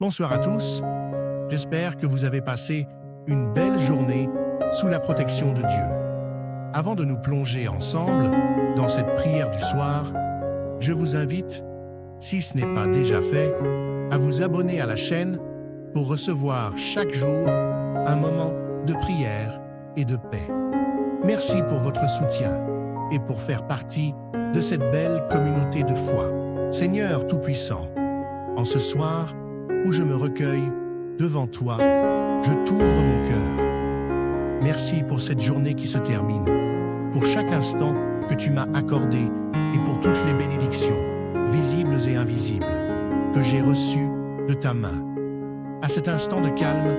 Bonsoir à tous, j'espère que vous avez passé une belle journée sous la protection de Dieu. Avant de nous plonger ensemble dans cette prière du soir, je vous invite, si ce n'est pas déjà fait, à vous abonner à la chaîne pour recevoir chaque jour un moment de prière et de paix. Merci pour votre soutien et pour faire partie de cette belle communauté de foi. Seigneur Tout-Puissant, en ce soir où je me recueille devant toi, je t'ouvre mon cœur. Merci pour cette journée qui se termine, pour chaque instant que tu m'as accordé et pour toutes les bénédictions, visibles et invisibles, que j'ai reçues de ta main. À cet instant de calme,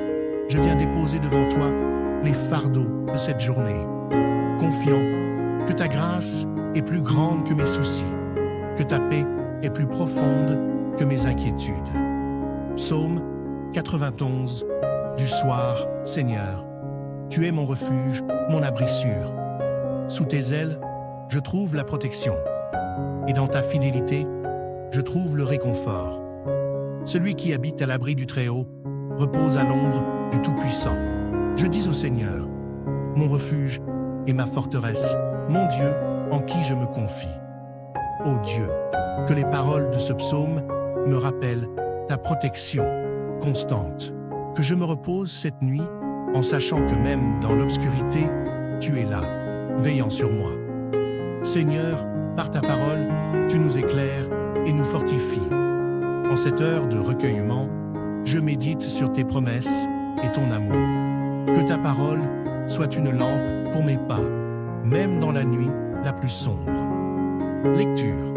je viens déposer devant toi les fardeaux de cette journée, confiant que ta grâce est plus grande que mes soucis, que ta paix est plus profonde que mes inquiétudes. Psaume 91 du soir, Seigneur, tu es mon refuge, mon abri sûr. Sous tes ailes, je trouve la protection, et dans ta fidélité, je trouve le réconfort. Celui qui habite à l'abri du Très-Haut repose à l'ombre du Tout-Puissant. Je dis au Seigneur, mon refuge et ma forteresse, mon Dieu en qui je me confie. Ô Dieu, que les paroles de ce psaume me rappellent ta protection constante, que je me repose cette nuit en sachant que même dans l'obscurité, tu es là, veillant sur moi. Seigneur, par ta parole, tu nous éclaires et nous fortifies. En cette heure de recueillement, je médite sur tes promesses et ton amour. Que ta parole soit une lampe pour mes pas, même dans la nuit la plus sombre. Lecture.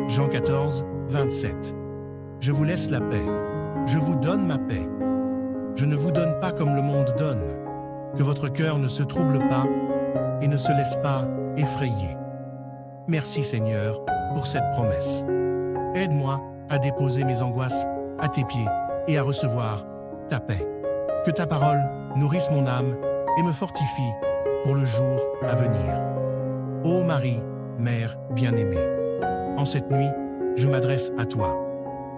Jean 14, 27. Je vous laisse la paix. Je vous donne ma paix. Je ne vous donne pas comme le monde donne. Que votre cœur ne se trouble pas et ne se laisse pas effrayer. Merci Seigneur pour cette promesse. Aide-moi à déposer mes angoisses à tes pieds et à recevoir ta paix. Que ta parole nourrisse mon âme et me fortifie pour le jour à venir. Ô Marie, Mère bien-aimée, en cette nuit, je m'adresse à toi.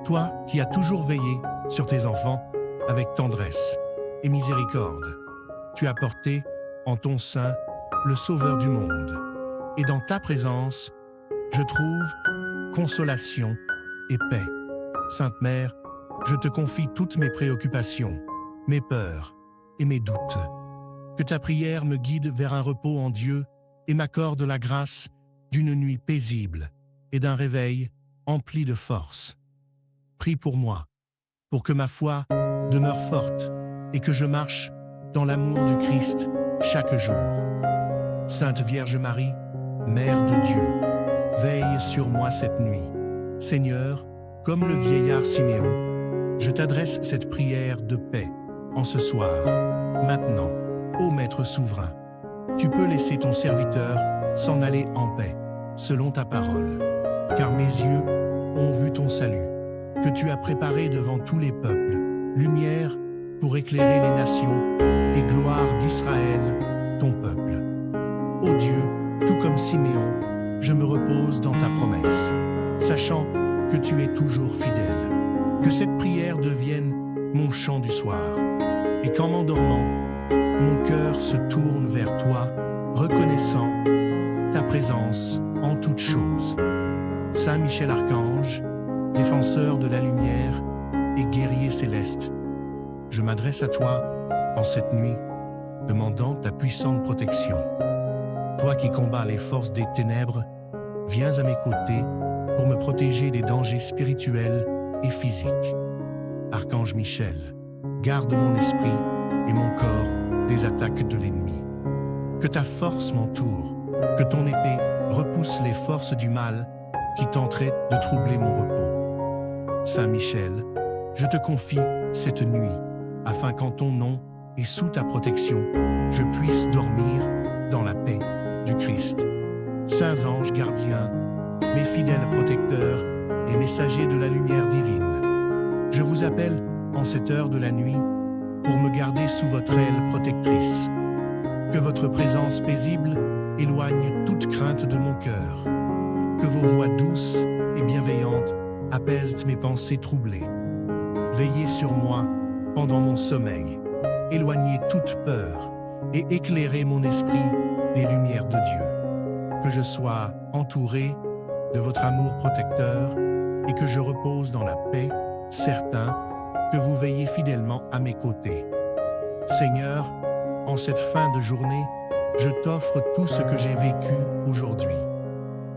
Toi qui as toujours veillé sur tes enfants avec tendresse et miséricorde. Tu as porté en ton sein le Sauveur du monde. Et dans ta présence, je trouve consolation et paix. Sainte Mère, je te confie toutes mes préoccupations, mes peurs et mes doutes. Que ta prière me guide vers un repos en Dieu et m'accorde la grâce d'une nuit paisible et d'un réveil empli de force. Prie pour moi, pour que ma foi demeure forte et que je marche dans l'amour du Christ chaque jour. Sainte Vierge Marie, Mère de Dieu, veille sur moi cette nuit. Seigneur, comme le vieillard Siméon, je t'adresse cette prière de paix en ce soir. Maintenant, ô Maître souverain, tu peux laisser ton serviteur s'en aller en paix, selon ta parole, car mes yeux ont vu ton salut, que tu as préparé devant tous les peuples, lumière pour éclairer les nations et gloire d'Israël, ton peuple. Ô Dieu, tout comme Siméon, je me repose dans ta promesse, sachant que tu es toujours fidèle. Que cette prière devienne mon chant du soir, et qu'en m'endormant, mon cœur se tourne vers toi, reconnaissant ta présence en toutes choses. Saint Michel Archange, défenseur de la lumière et guerrier céleste, je m'adresse à toi en cette nuit, demandant ta puissante protection. Toi qui combats les forces des ténèbres, viens à mes côtés pour me protéger des dangers spirituels et physiques. Archange Michel, garde mon esprit et mon corps des attaques de l'ennemi. Que ta force m'entoure, que ton épée repousse les forces du mal qui tenteraient de troubler mon repos. Saint Michel, je te confie cette nuit, afin qu'en ton nom et sous ta protection, je puisse dormir dans la paix du Christ. Saints anges gardiens, mes fidèles protecteurs et messagers de la lumière divine, je vous appelle en cette heure de la nuit pour me garder sous votre aile protectrice. Que votre présence paisible éloigne toute crainte de mon cœur. Que vos voix douces et bienveillantes apaisent mes pensées troublées. veillez sur moi pendant mon sommeil, éloignez toute peur et éclairez mon esprit des lumières de Dieu. Que je sois entouré de votre amour protecteur et que je repose dans la paix, certain que vous veillez fidèlement à mes côtés. Seigneur, en cette fin de journée, je t'offre tout ce que j'ai vécu aujourd'hui.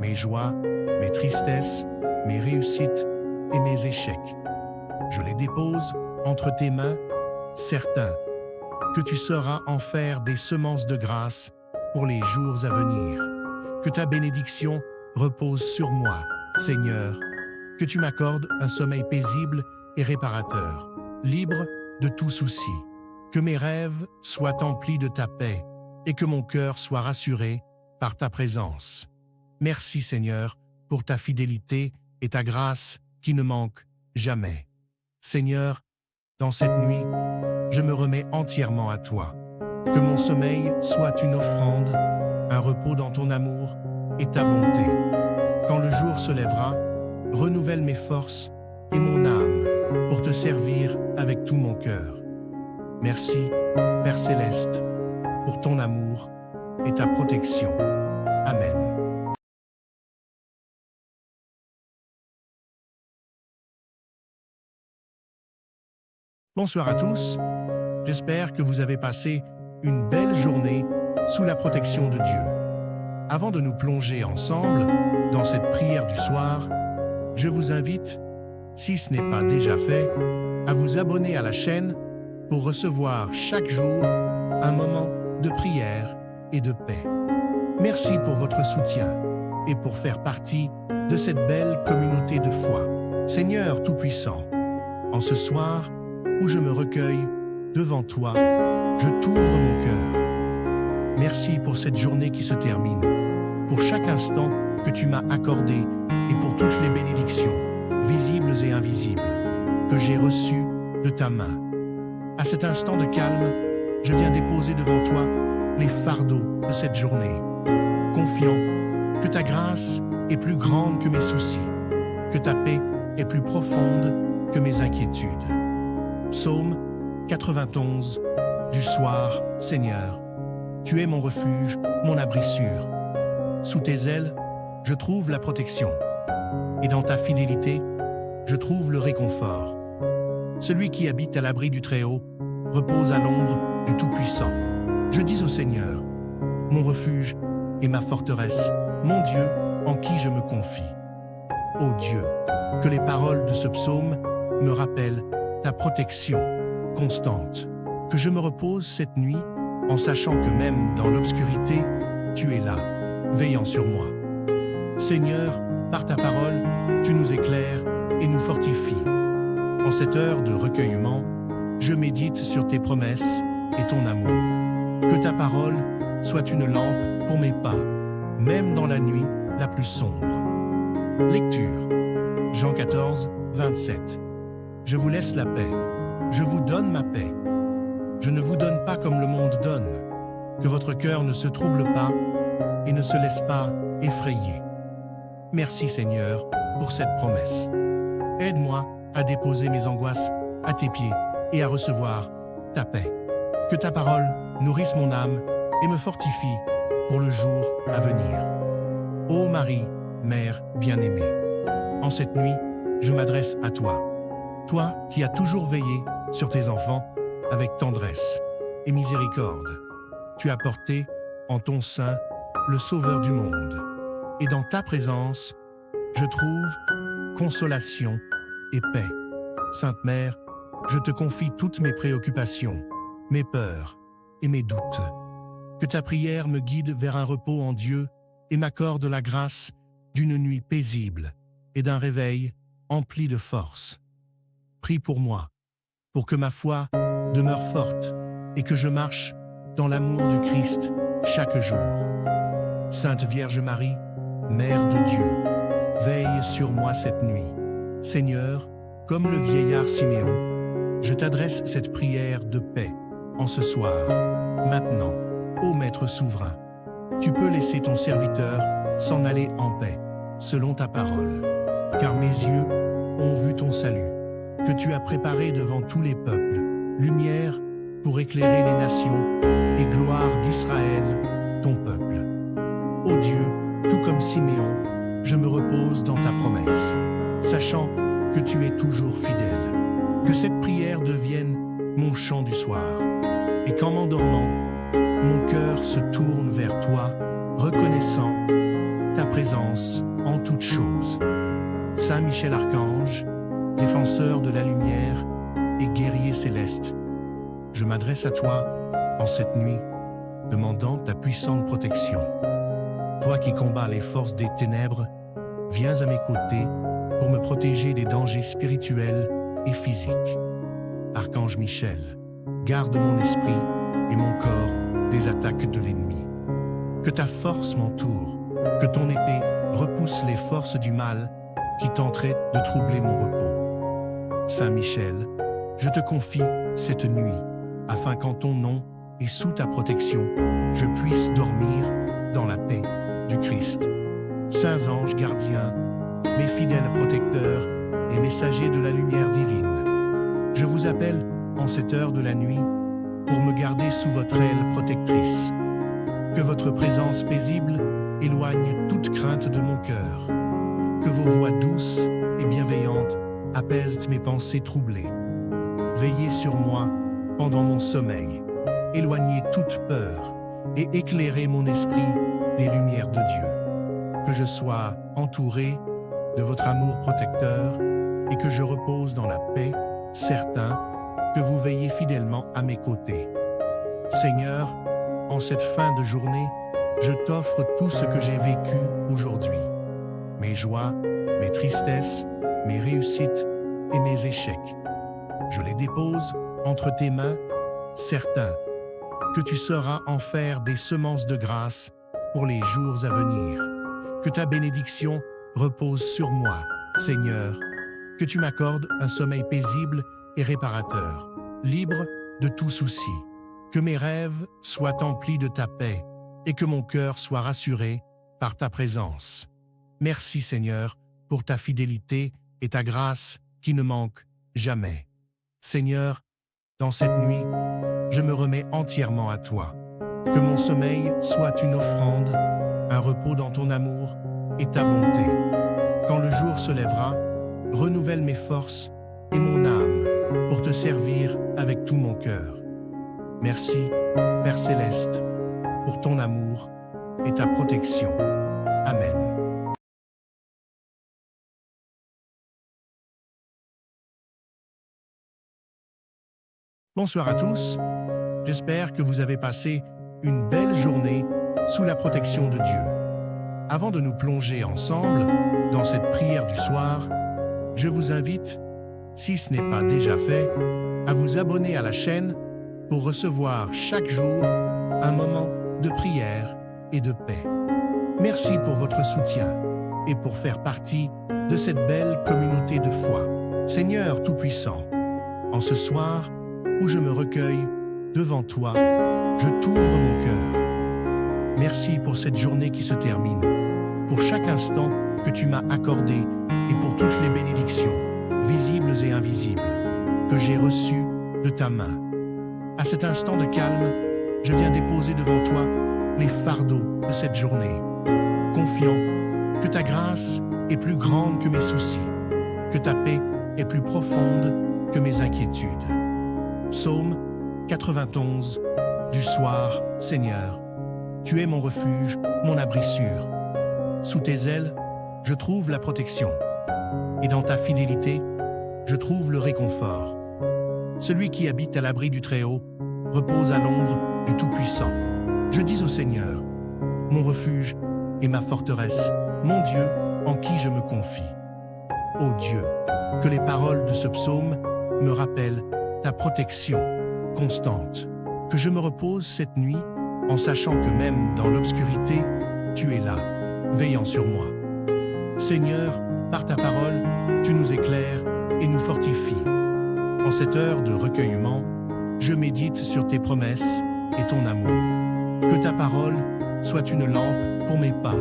Mes joies, mes tristesses, mes réussites et mes échecs. Je les dépose entre tes mains, certain que tu sauras en faire des semences de grâce pour les jours à venir. Que ta bénédiction repose sur moi, Seigneur, que tu m'accordes un sommeil paisible et réparateur, libre de tout souci. Que mes rêves soient emplis de ta paix et que mon cœur soit rassuré par ta présence. Merci Seigneur pour ta fidélité et ta grâce qui ne manquent jamais. Seigneur, dans cette nuit, je me remets entièrement à toi. Que mon sommeil soit une offrande, un repos dans ton amour et ta bonté. Quand le jour se lèvera, renouvelle mes forces et mon âme pour te servir avec tout mon cœur. Merci, Père Céleste, pour ton amour et ta protection. Amen. Bonsoir à tous, j'espère que vous avez passé une belle journée sous la protection de Dieu. Avant de nous plonger ensemble dans cette prière du soir, je vous invite, si ce n'est pas déjà fait, à vous abonner à la chaîne pour recevoir chaque jour un moment de prière et de paix. Merci pour votre soutien et pour faire partie de cette belle communauté de foi. Seigneur Tout-Puissant, en ce soir où je me recueille devant toi, je t'ouvre mon cœur. Merci pour cette journée qui se termine, pour chaque instant que tu m'as accordé et pour toutes les bénédictions, visibles et invisibles, que j'ai reçues de ta main. À cet instant de calme, je viens déposer devant toi les fardeaux de cette journée, confiant que ta grâce est plus grande que mes soucis, que ta paix est plus profonde que mes inquiétudes. Psaume 91 du soir, Seigneur, tu es mon refuge, mon abri sûr. Sous tes ailes, je trouve la protection, et dans ta fidélité, je trouve le réconfort. Celui qui habite à l'abri du Très-Haut repose à l'ombre du Tout-Puissant. Je dis au Seigneur, mon refuge et ma forteresse, mon Dieu en qui je me confie. Ô Dieu, que les paroles de ce psaume me rappellent ta protection constante, que je me repose cette nuit en sachant que même dans l'obscurité, tu es là, veillant sur moi. Seigneur, par ta parole, tu nous éclaires et nous fortifies. En cette heure de recueillement, je médite sur tes promesses et ton amour. Que ta parole soit une lampe pour mes pas, même dans la nuit la plus sombre. Lecture. Jean 14, 27. Je vous laisse la paix. Je vous donne ma paix. Je ne vous donne pas comme le monde donne. Que votre cœur ne se trouble pas et ne se laisse pas effrayer. Merci Seigneur pour cette promesse. Aide-moi à déposer mes angoisses à tes pieds et à recevoir ta paix. Que ta parole nourrisse mon âme et me fortifie pour le jour à venir. Ô Marie, Mère bien-aimée, en cette nuit, je m'adresse à toi. Toi qui as toujours veillé sur tes enfants avec tendresse et miséricorde. Tu as porté en ton sein le Sauveur du monde. Et dans ta présence, je trouve consolation et paix. Sainte Mère, je te confie toutes mes préoccupations, mes peurs et mes doutes. Que ta prière me guide vers un repos en Dieu et m'accorde la grâce d'une nuit paisible et d'un réveil empli de force. Prie pour moi, pour que ma foi demeure forte et que je marche dans l'amour du Christ chaque jour. Sainte Vierge Marie, Mère de Dieu, veille sur moi cette nuit. Seigneur, comme le vieillard Siméon, je t'adresse cette prière de paix en ce soir. Maintenant, ô Maître souverain, tu peux laisser ton serviteur s'en aller en paix, selon ta parole. Car mes yeux ont vu ton salut, que tu as préparé devant tous les peuples, lumière pour éclairer les nations et gloire d'Israël, ton peuple. Ô Dieu, tout comme Siméon, je me repose dans ta promesse, sachant que tu es toujours fidèle. Que cette prière devienne mon chant du soir, et qu'en m'endormant, mon cœur se tourne vers toi, reconnaissant ta présence en toutes choses. Saint Michel Archange, défenseur de la lumière et guerrier céleste, je m'adresse à toi en cette nuit, demandant ta puissante protection. Toi qui combats les forces des ténèbres, viens à mes côtés pour me protéger des dangers spirituels et physiques. Archange Michel, garde mon esprit et mon corps des attaques de l'ennemi. Que ta force m'entoure, que ton épée repousse les forces du mal qui tenteraient de troubler mon repos. Saint Michel, je te confie cette nuit, afin qu'en ton nom et sous ta protection, je puisse dormir dans la paix du Christ. Saints anges gardiens, mes fidèles protecteurs et messagers de la lumière divine, je vous appelle en cette heure de la nuit pour me garder sous votre aile protectrice. Que votre présence paisible éloigne toute crainte de mon cœur. Que vos voix douces et bienveillantes apaisent mes pensées troublées. Veillez sur moi pendant mon sommeil, éloignez toute peur et éclairez mon esprit des lumières de Dieu. Que je sois entouré de votre amour protecteur et que je repose dans la paix, certain que vous veillez fidèlement à mes côtés. Seigneur, en cette fin de journée, je t'offre tout ce que j'ai vécu aujourd'hui. Mes joies, mes tristesses, mes réussites et mes échecs. Je les dépose entre tes mains, certain que tu sauras en faire des semences de grâce pour les jours à venir. Que ta bénédiction repose sur moi, Seigneur, que tu m'accordes un sommeil paisible et réparateur, libre de tout souci. Que mes rêves soient emplis de ta paix et que mon cœur soit rassuré par ta présence. Merci Seigneur pour ta fidélité et ta grâce qui ne manquent jamais. Seigneur, dans cette nuit, je me remets entièrement à toi. Que mon sommeil soit une offrande, un repos dans ton amour et ta bonté. Quand le jour se lèvera, renouvelle mes forces et mon âme pour te servir avec tout mon cœur. Merci, Père Céleste, pour ton amour et ta protection. Amen. Bonsoir à tous, j'espère que vous avez passé une belle journée sous la protection de Dieu. Avant de nous plonger ensemble dans cette prière du soir, je vous invite, si ce n'est pas déjà fait, à vous abonner à la chaîne pour recevoir chaque jour un moment de prière et de paix. Merci pour votre soutien et pour faire partie de cette belle communauté de foi. Seigneur Tout-Puissant, en ce soir où je me recueille devant toi, je t'ouvre mon cœur. Merci pour cette journée qui se termine, pour chaque instant que tu m'as accordé et pour toutes les bénédictions, visibles et invisibles, que j'ai reçues de ta main. À cet instant de calme, je viens déposer devant toi les fardeaux de cette journée, confiant que ta grâce est plus grande que mes soucis, que ta paix est plus profonde que mes inquiétudes. Psaume 91 du soir, Seigneur, tu es mon refuge, mon abri sûr. Sous tes ailes, je trouve la protection, et dans ta fidélité, je trouve le réconfort. Celui qui habite à l'abri du Très-Haut repose à l'ombre du Tout-Puissant. Je dis au Seigneur, mon refuge et ma forteresse, mon Dieu en qui je me confie. Ô Dieu, que les paroles de ce psaume me rappellent ta protection constante, que je me repose cette nuit en sachant que même dans l'obscurité, tu es là, veillant sur moi. Seigneur, par ta parole, tu nous éclaires et nous fortifies. En cette heure de recueillement, je médite sur tes promesses et ton amour. Que ta parole soit une lampe pour mes pas,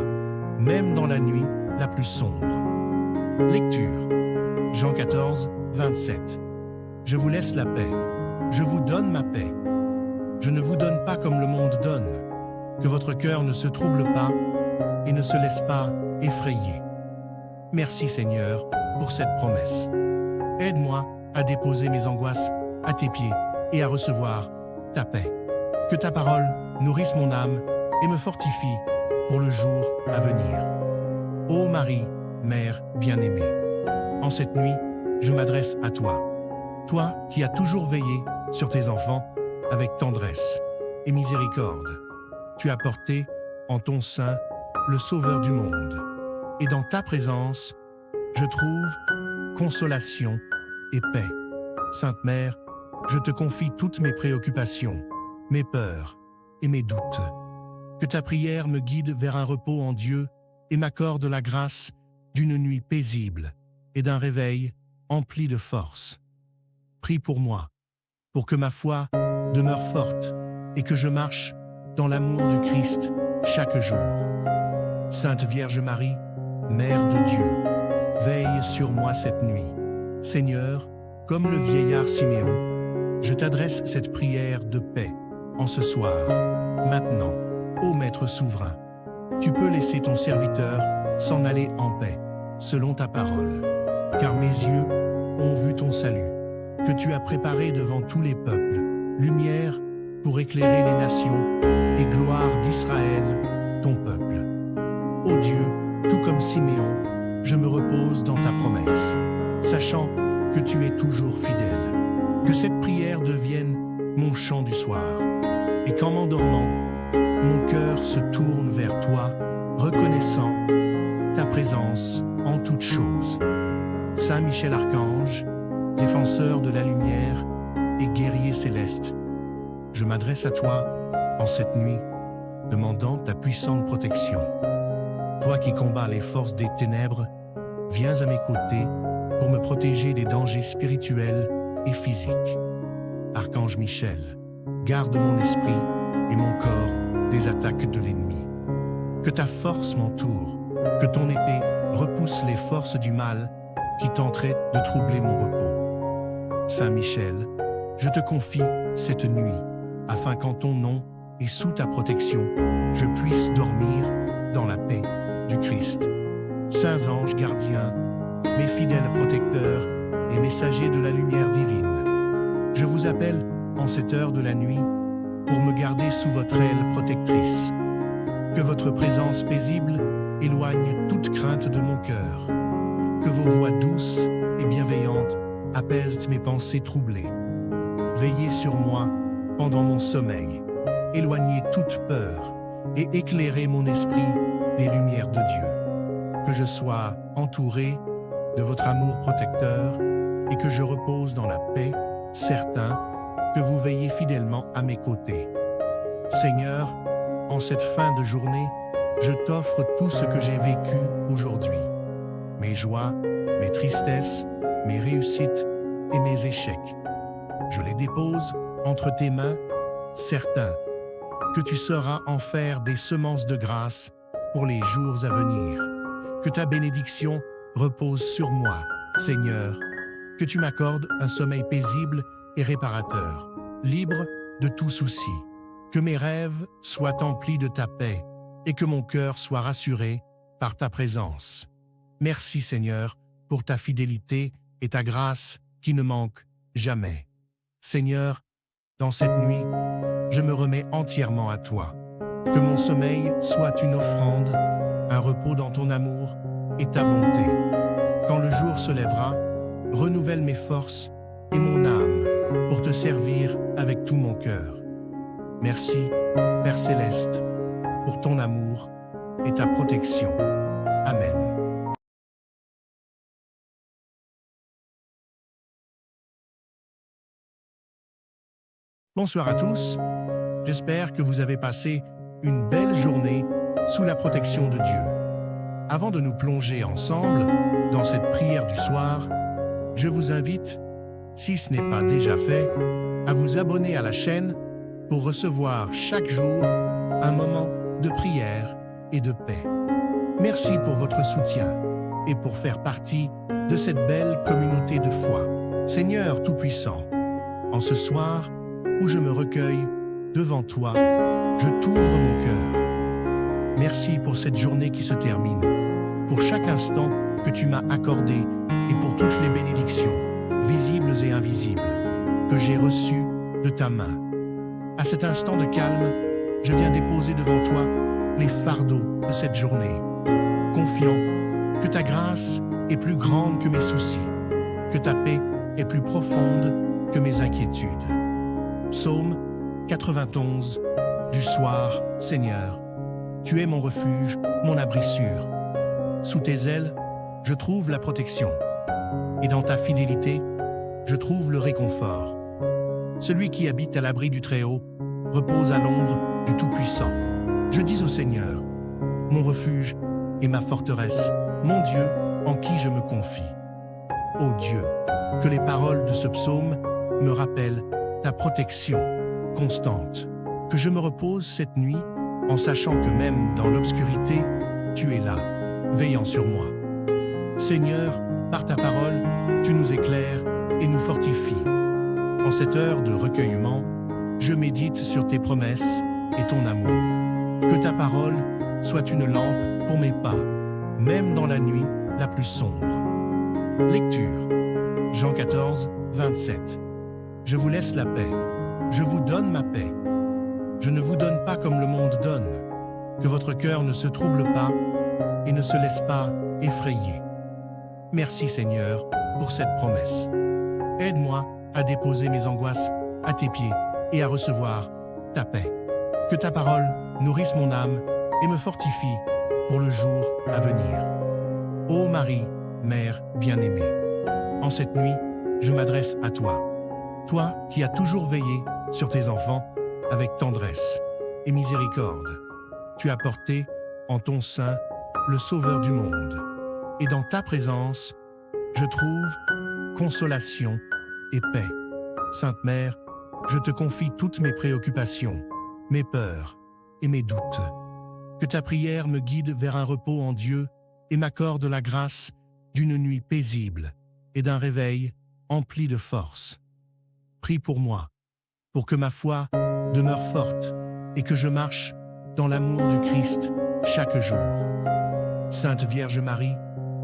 même dans la nuit la plus sombre. Lecture. Jean 14, 27. Je vous laisse la paix. Je vous donne ma paix. Je ne vous donne pas comme le monde donne. Que votre cœur ne se trouble pas et ne se laisse pas effrayer. Merci Seigneur pour cette promesse. Aide-moi à déposer mes angoisses à tes pieds et à recevoir ta paix. Que ta parole nourrisse mon âme et me fortifie pour le jour à venir. Ô Marie, Mère bien-aimée, en cette nuit, je m'adresse à toi. Toi qui as toujours veillé sur tes enfants avec tendresse et miséricorde. Tu as porté en ton sein le Sauveur du monde. Et dans ta présence, je trouve consolation et paix. Sainte Mère, je te confie toutes mes préoccupations, mes peurs et mes doutes. Que ta prière me guide vers un repos en Dieu et m'accorde la grâce d'une nuit paisible et d'un réveil empli de force. Prie pour moi, pour que ma foi demeure forte et que je marche dans l'amour du Christ chaque jour. Sainte Vierge Marie, Mère de Dieu, veille sur moi cette nuit. Seigneur, comme le vieillard Siméon, je t'adresse cette prière de paix en ce soir. Maintenant, ô Maître souverain, tu peux laisser ton serviteur s'en aller en paix, selon ta parole. Car mes yeux ont vu ton salut, que tu as préparé devant tous les peuples, lumière pour éclairer les nations et gloire d'Israël, ton peuple. Ô Dieu, tout comme Siméon, je me repose dans ta promesse, sachant que tu es toujours fidèle. Que cette prière devienne mon chant du soir, et qu'en m'endormant, mon cœur se tourne vers toi, reconnaissant ta présence en toutes choses. Saint Michel Archange, défenseur de la lumière et guerrier céleste, je m'adresse à toi en cette nuit, demandant ta puissante protection. Toi qui combats les forces des ténèbres, viens à mes côtés pour me protéger des dangers spirituels et physiques. Archange Michel, garde mon esprit et mon corps des attaques de l'ennemi. Que ta force m'entoure, que ton épée repousse les forces du mal qui tenteraient de troubler mon repos. Saint Michel, je te confie cette nuit, afin qu'en ton nom et sous ta protection, je puisse dormir dans la paix du Christ. Saints anges gardiens, mes fidèles protecteurs et messagers de la lumière divine, je vous appelle en cette heure de la nuit pour me garder sous votre aile protectrice. Que votre présence paisible éloigne toute crainte de mon cœur. Que vos voix douces et bienveillantes apaisent mes pensées troublées. Veillez sur moi pendant mon sommeil, éloignez toute peur et éclairez mon esprit des lumières de Dieu. Que je sois entouré de votre amour protecteur et que je repose dans la paix, certain que vous veillez fidèlement à mes côtés. Seigneur, en cette fin de journée, je t'offre tout ce que j'ai vécu aujourd'hui. Mes joies, mes tristesses, mes réussites et mes échecs. Je les dépose entre tes mains, certain que tu sauras en faire des semences de grâce pour les jours à venir. Que ta bénédiction repose sur moi, Seigneur, que tu m'accordes un sommeil paisible et réparateur, libre de tout souci. Que mes rêves soient emplis de ta paix et que mon cœur soit rassuré par ta présence. Merci Seigneur pour ta fidélité et ta grâce qui ne manquent jamais. Seigneur, dans cette nuit, je me remets entièrement à toi. Que mon sommeil soit une offrande, un repos dans ton amour et ta bonté. Quand le jour se lèvera, renouvelle mes forces et mon âme pour te servir avec tout mon cœur. Merci, Père Céleste, pour ton amour et ta protection. Amen. Bonsoir à tous. J'espère que vous avez passé une belle journée sous la protection de Dieu. Avant de nous plonger ensemble dans cette prière du soir, je vous invite, si ce n'est pas déjà fait, à vous abonner à la chaîne pour recevoir chaque jour un moment de prière et de paix. Merci pour votre soutien et pour faire partie de cette belle communauté de foi. Seigneur Tout-Puissant, en ce soir où je me recueille devant toi, je t'ouvre mon cœur. Merci pour cette journée qui se termine, pour chaque instant que tu m'as accordé et pour toutes les bénédictions, visibles et invisibles, que j'ai reçues de ta main. À cet instant de calme, je viens déposer devant toi les fardeaux de cette journée, confiant que ta grâce est plus grande que mes soucis, que ta paix est plus profonde que mes inquiétudes. Psaume 91. Du soir, Seigneur, tu es mon refuge, mon abri sûr. Sous tes ailes, je trouve la protection, et dans ta fidélité, je trouve le réconfort. Celui qui habite à l'abri du Très-Haut repose à l'ombre du Tout-Puissant. Je dis au Seigneur, mon refuge et ma forteresse, mon Dieu en qui je me confie. Ô Dieu, que les paroles de ce psaume me rappellent ta protection constante, que je me repose cette nuit en sachant que même dans l'obscurité, tu es là, veillant sur moi. Seigneur, par ta parole, tu nous éclaires et nous fortifies. En cette heure de recueillement, je médite sur tes promesses et ton amour. Que ta parole soit une lampe pour mes pas, même dans la nuit la plus sombre. Lecture. Jean 14, 27. Je vous laisse la paix. Je vous donne ma paix. Je ne vous donne pas comme le monde donne. Que votre cœur ne se trouble pas et ne se laisse pas effrayer. Merci Seigneur pour cette promesse. Aide-moi à déposer mes angoisses à tes pieds et à recevoir ta paix. Que ta parole nourrisse mon âme et me fortifie pour le jour à venir. Ô Marie, Mère bien-aimée, en cette nuit, je m'adresse à toi. Toi qui as toujours veillé sur tes enfants avec tendresse et miséricorde. Tu as porté en ton sein le Sauveur du monde. Et dans ta présence, je trouve consolation et paix. Sainte Mère, je te confie toutes mes préoccupations, mes peurs et mes doutes. Que ta prière me guide vers un repos en Dieu et m'accorde la grâce d'une nuit paisible et d'un réveil empli de force. Prie pour moi, pour que ma foi demeure forte et que je marche dans l'amour du Christ chaque jour. Sainte Vierge Marie,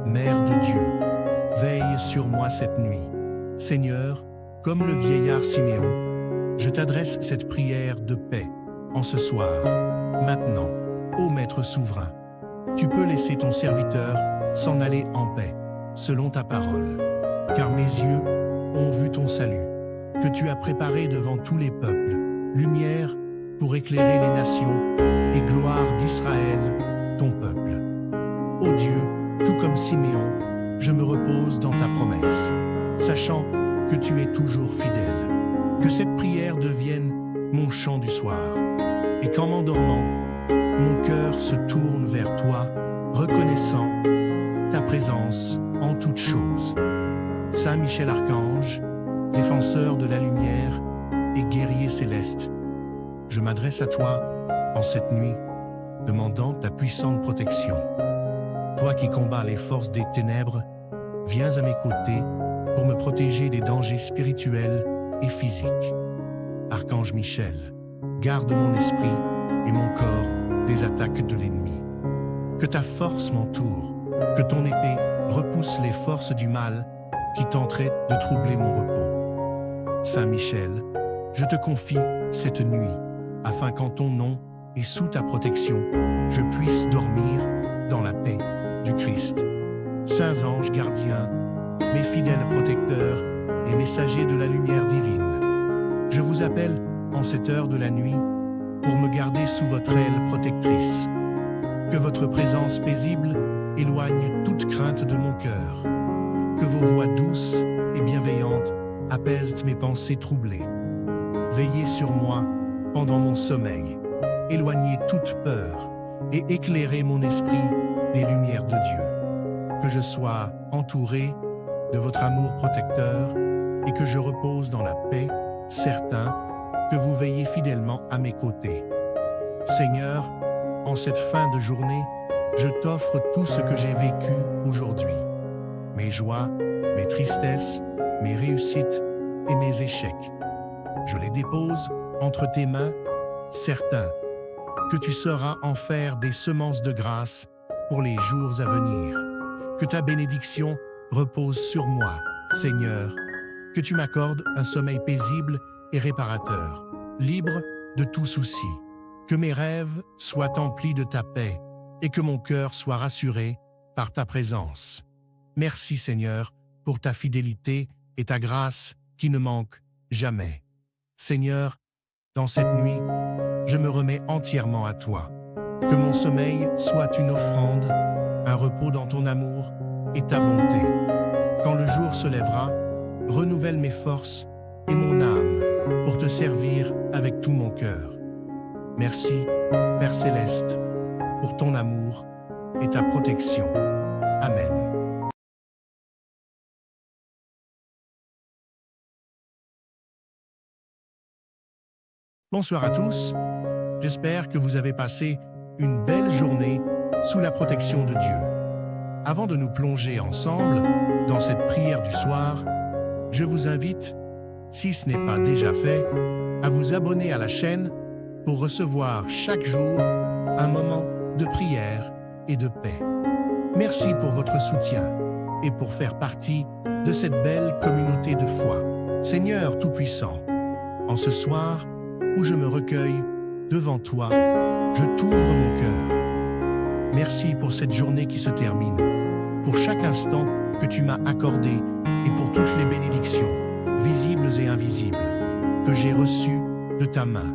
Mère de Dieu, veille sur moi cette nuit. Seigneur, comme le vieillard Siméon, je t'adresse cette prière de paix en ce soir. Maintenant, ô Maître souverain, tu peux laisser ton serviteur s'en aller en paix, selon ta parole. Car mes yeux ont vu ton salut, que tu as préparé devant tous les peuples, lumière pour éclairer les nations et gloire d'Israël, ton peuple. Ô Dieu, tout comme Siméon, je me repose dans ta promesse, sachant que tu es toujours fidèle. Que cette prière devienne mon chant du soir, et qu'en m'endormant, mon cœur se tourne vers toi, reconnaissant ta présence en toutes choses. Saint Michel Archange, défenseur de la lumière et guerrier céleste, je m'adresse à toi en cette nuit, demandant ta puissante protection. Toi qui combats les forces des ténèbres, viens à mes côtés pour me protéger des dangers spirituels et physiques. Archange Michel, garde mon esprit et mon corps des attaques de l'ennemi. Que ta force m'entoure, que ton épée repousse les forces du mal qui tenteraient de troubler mon repos. Saint Michel, je te confie cette nuit, afin qu'en ton nom et sous ta protection, je puisse dormir dans la paix du Christ. Saints anges gardiens, mes fidèles protecteurs et messagers de la lumière divine, je vous appelle en cette heure de la nuit pour me garder sous votre aile protectrice. Que votre présence paisible éloigne toute crainte de mon cœur. Que vos voix douces et bienveillantes apaisent mes pensées troublées. Veillez sur moi pendant mon sommeil, éloignez toute peur et éclairez mon esprit des lumières de Dieu. Que je sois entouré de votre amour protecteur et que je repose dans la paix, certain que vous veillez fidèlement à mes côtés. Seigneur, en cette fin de journée, je t'offre tout ce que j'ai vécu aujourd'hui. Mes joies, mes tristesses, mes réussites et mes échecs. Je les dépose entre tes mains, certain que tu sauras en faire des semences de grâce pour les jours à venir. Que ta bénédiction repose sur moi, Seigneur, que tu m'accordes un sommeil paisible et réparateur, libre de tout souci. Que mes rêves soient emplis de ta paix et que mon cœur soit rassuré par ta présence. Merci Seigneur pour ta fidélité et ta grâce qui ne manquent jamais. Seigneur, dans cette nuit, je me remets entièrement à toi. Que mon sommeil soit une offrande, un repos dans ton amour et ta bonté. Quand le jour se lèvera, renouvelle mes forces et mon âme pour te servir avec tout mon cœur. Merci, Père Céleste, pour ton amour et ta protection. Amen. Bonsoir à tous, j'espère que vous avez passé une belle journée sous la protection de Dieu. Avant de nous plonger ensemble dans cette prière du soir, je vous invite, si ce n'est pas déjà fait, à vous abonner à la chaîne pour recevoir chaque jour un moment de prière et de paix. Merci pour votre soutien et pour faire partie de cette belle communauté de foi. Seigneur Tout-Puissant, en ce soir où je me recueille devant toi, je t'ouvre mon cœur. Merci pour cette journée qui se termine, pour chaque instant que tu m'as accordé et pour toutes les bénédictions, visibles et invisibles, que j'ai reçues de ta main.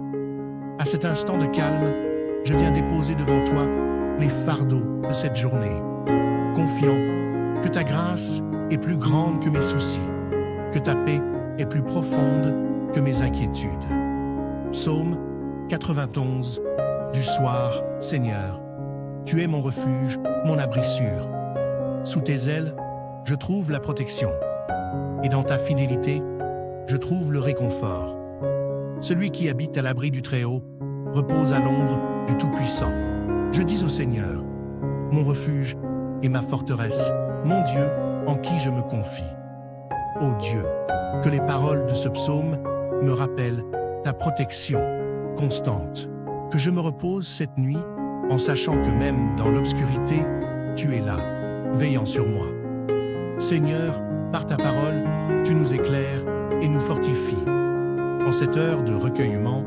À cet instant de calme, je viens déposer devant toi les fardeaux de cette journée, confiant que ta grâce est plus grande que mes soucis, que ta paix est plus profonde que mes inquiétudes. Psaume 91 du soir, Seigneur, tu es mon refuge, mon abri sûr. Sous tes ailes, je trouve la protection, et dans ta fidélité, je trouve le réconfort. Celui qui habite à l'abri du Très-Haut repose à l'ombre du Tout-Puissant. Je dis au Seigneur, mon refuge et ma forteresse, mon Dieu en qui je me confie. Ô Dieu, que les paroles de ce psaume me rappellent ta protection constante, que je me repose cette nuit en sachant que même dans l'obscurité, tu es là, veillant sur moi. Seigneur, par ta parole, tu nous éclaires et nous fortifies. En cette heure de recueillement,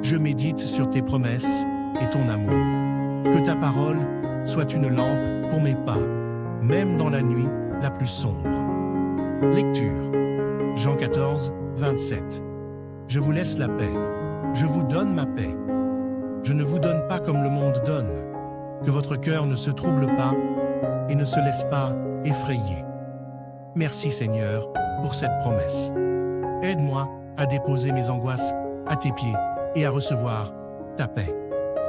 je médite sur tes promesses et ton amour. Que ta parole soit une lampe pour mes pas, même dans la nuit la plus sombre. Lecture. Jean 14, 27. Je vous laisse la paix. Je vous donne ma paix. Je ne vous donne pas comme le monde donne. Que votre cœur ne se trouble pas et ne se laisse pas effrayer. Merci Seigneur pour cette promesse. Aide-moi à déposer mes angoisses à tes pieds et à recevoir ta paix.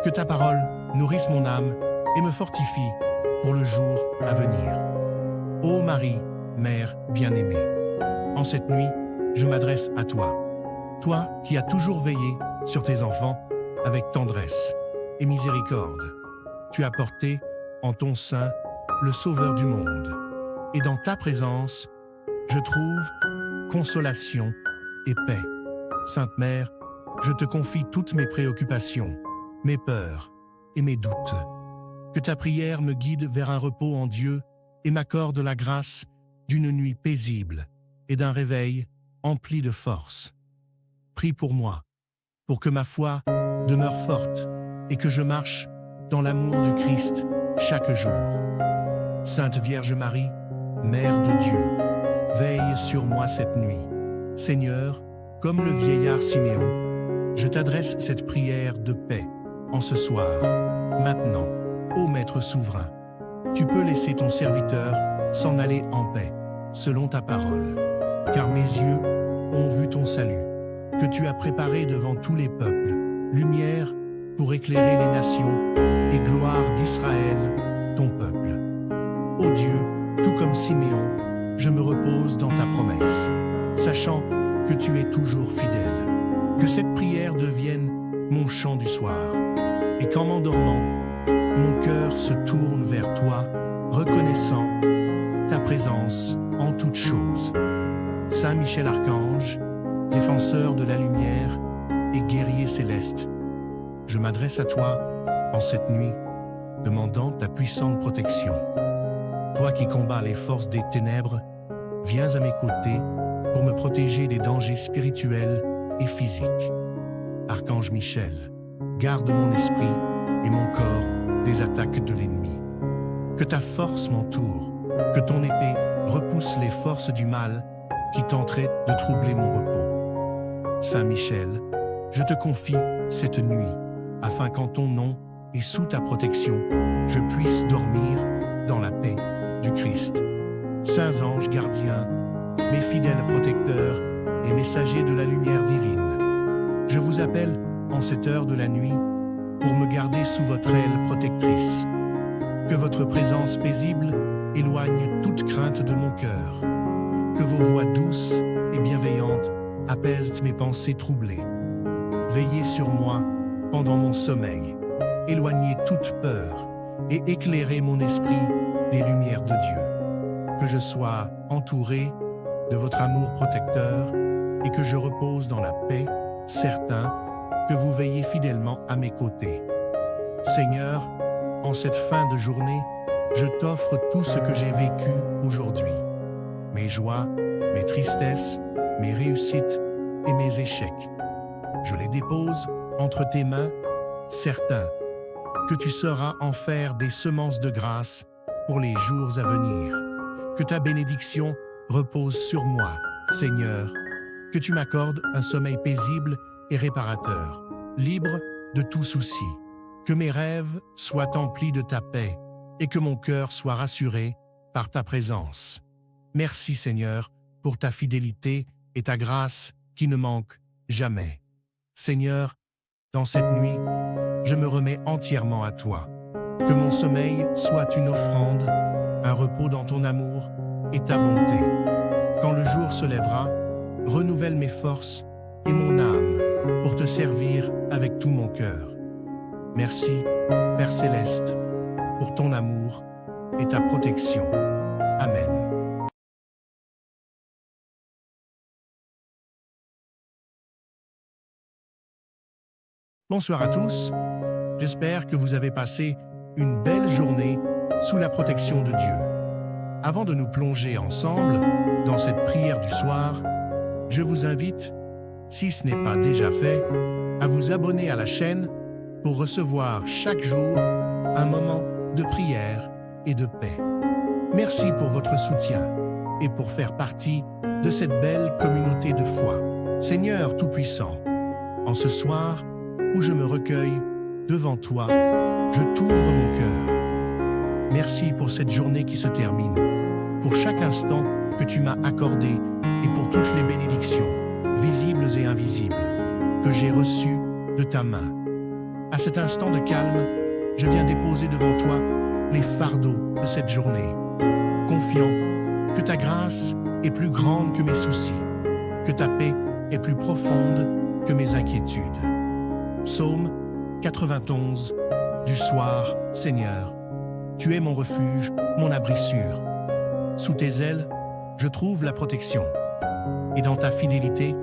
Que ta parole nourrisse mon âme et me fortifie pour le jour à venir. Ô Marie, Mère bien-aimée, en cette nuit, je m'adresse à toi. Toi qui as toujours veillé sur tes enfants avec tendresse et miséricorde. Tu as porté en ton sein le Sauveur du monde. Et dans ta présence, je trouve consolation et paix. Sainte Mère, je te confie toutes mes préoccupations, mes peurs et mes doutes. Que ta prière me guide vers un repos en Dieu et m'accorde la grâce d'une nuit paisible et d'un réveil empli de force. Prie pour moi, pour que ma foi demeure forte et que je marche dans l'amour du Christ chaque jour. Sainte Vierge Marie, Mère de Dieu, veille sur moi cette nuit. Seigneur, comme le vieillard Siméon, je t'adresse cette prière de paix en ce soir. Maintenant, ô Maître souverain, tu peux laisser ton serviteur s'en aller en paix, selon ta parole. Car mes yeux ont vu ton salut, que tu as préparé devant tous les peuples, lumière pour éclairer les nations et gloire d'Israël, ton peuple. Ô Dieu, tout comme Siméon, je me repose dans ta promesse, sachant que tu es toujours fidèle. Que cette prière devienne mon chant du soir, et qu'en m'endormant, mon cœur se tourne vers toi, reconnaissant ta présence en toutes choses. Saint Michel Archange, défenseur de la lumière et guerrier céleste, je m'adresse à toi en cette nuit, demandant ta puissante protection. Toi qui combats les forces des ténèbres, viens à mes côtés pour me protéger des dangers spirituels et physiques. Archange Michel, garde mon esprit et mon corps des attaques de l'ennemi. Que ta force m'entoure, que ton épée repousse les forces du mal qui tenteraient de troubler mon repos. Saint Michel, je te confie cette nuit, afin qu'en ton nom et sous ta protection, je puisse dormir dans la paix du Christ. Saints anges gardiens, mes fidèles protecteurs et messagers de la lumière divine, je vous appelle en cette heure de la nuit pour me garder sous votre aile protectrice. Que votre présence paisible éloigne toute crainte de mon cœur. Que vos voix douces et bienveillantes apaisent mes pensées troublées. Veillez sur moi pendant mon sommeil, éloignez toute peur et éclairez mon esprit des lumières de Dieu. Que je sois entouré de votre amour protecteur et que je repose dans la paix, certain que vous veillez fidèlement à mes côtés. Seigneur, en cette fin de journée, je t'offre tout ce que j'ai vécu aujourd'hui. Mes joies, mes tristesses, mes réussites et mes échecs. Je les dépose entre tes mains, certain que tu sauras en faire des semences de grâce pour les jours à venir. Que ta bénédiction repose sur moi, Seigneur, que tu m'accordes un sommeil paisible et réparateur, libre de tout souci. Que mes rêves soient emplis de ta paix et que mon cœur soit rassuré par ta présence. Merci Seigneur pour ta fidélité et ta grâce qui ne manquent jamais. Seigneur, dans cette nuit, je me remets entièrement à toi. Que mon sommeil soit une offrande, un repos dans ton amour et ta bonté. Quand le jour se lèvera, renouvelle mes forces et mon âme pour te servir avec tout mon cœur. Merci, Père Céleste, pour ton amour et ta protection. Amen. Bonsoir à tous, j'espère que vous avez passé une belle journée sous la protection de Dieu. Avant de nous plonger ensemble dans cette prière du soir, je vous invite, si ce n'est pas déjà fait, à vous abonner à la chaîne pour recevoir chaque jour un moment de prière et de paix. Merci pour votre soutien et pour faire partie de cette belle communauté de foi. Seigneur Tout-Puissant, en ce soir où je me recueille devant toi, je t'ouvre mon cœur. Merci pour cette journée qui se termine, pour chaque instant que tu m'as accordé et pour toutes les bénédictions, visibles et invisibles, que j'ai reçues de ta main. À cet instant de calme, je viens déposer devant toi les fardeaux de cette journée, confiant que ta grâce est plus grande que mes soucis, que ta paix est plus profonde que mes inquiétudes. Psaume 91 du soir, Seigneur, tu es mon refuge, mon abri sûr. Sous tes ailes, je trouve la protection, et dans ta fidélité,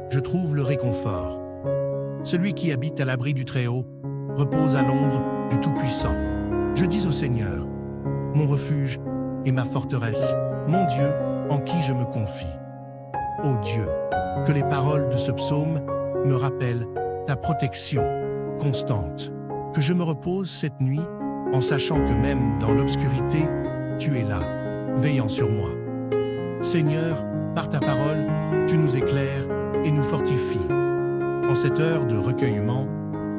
je trouve le réconfort. Celui qui habite à l'abri du Très-Haut repose à l'ombre du Tout-Puissant. Je dis au Seigneur, mon refuge et ma forteresse, mon Dieu en qui je me confie. Ô Dieu, que les paroles de ce psaume me rappellent ta protection constante, que je me repose cette nuit en sachant que même dans l'obscurité, tu es là, veillant sur moi. Seigneur, par ta parole, tu nous éclaires et nous fortifies. En cette heure de recueillement,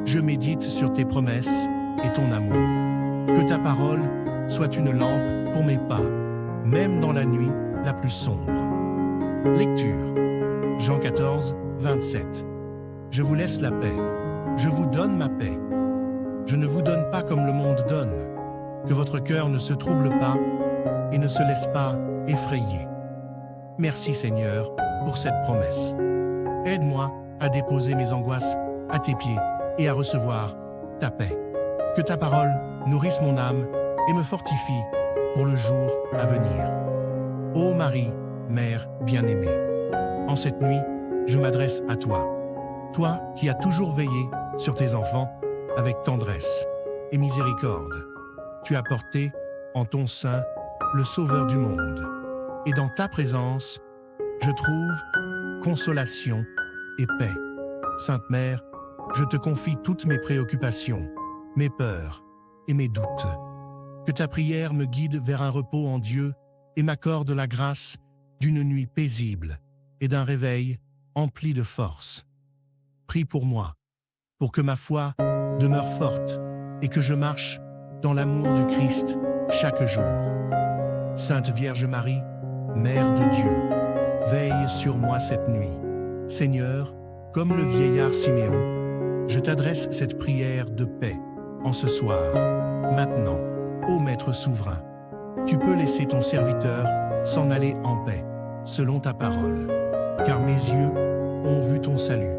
je médite sur tes promesses et ton amour. Que ta parole soit une lampe pour mes pas, même dans la nuit la plus sombre. Lecture. Jean 14, 27. Je vous laisse la paix. Je vous donne ma paix. Je ne vous donne pas comme le monde donne. Que votre cœur ne se trouble pas et ne se laisse pas effrayer. Merci Seigneur pour cette promesse. Aide-moi à déposer mes angoisses à tes pieds et à recevoir ta paix. Que ta parole nourrisse mon âme et me fortifie pour le jour à venir. Ô Marie, Mère bien-aimée, En cette nuit, je m'adresse à toi. Toi qui as toujours veillé sur tes enfants avec tendresse et miséricorde. Tu as porté en ton sein le Sauveur du monde. Et dans ta présence, je trouve consolation et paix. Sainte Mère, je te confie toutes mes préoccupations, mes peurs et mes doutes. Que ta prière me guide vers un repos en Dieu et m'accorde la grâce d'une nuit paisible et d'un réveil empli de force. Prie pour moi, pour que ma foi demeure forte et que je marche dans l'amour du Christ chaque jour. Sainte Vierge Marie, Mère de Dieu, veille sur moi cette nuit. Seigneur, comme le vieillard Siméon, je t'adresse cette prière de paix en ce soir. Maintenant, ô Maître souverain, tu peux laisser ton serviteur s'en aller en paix, selon ta parole. Car mes yeux ont vu ton salut,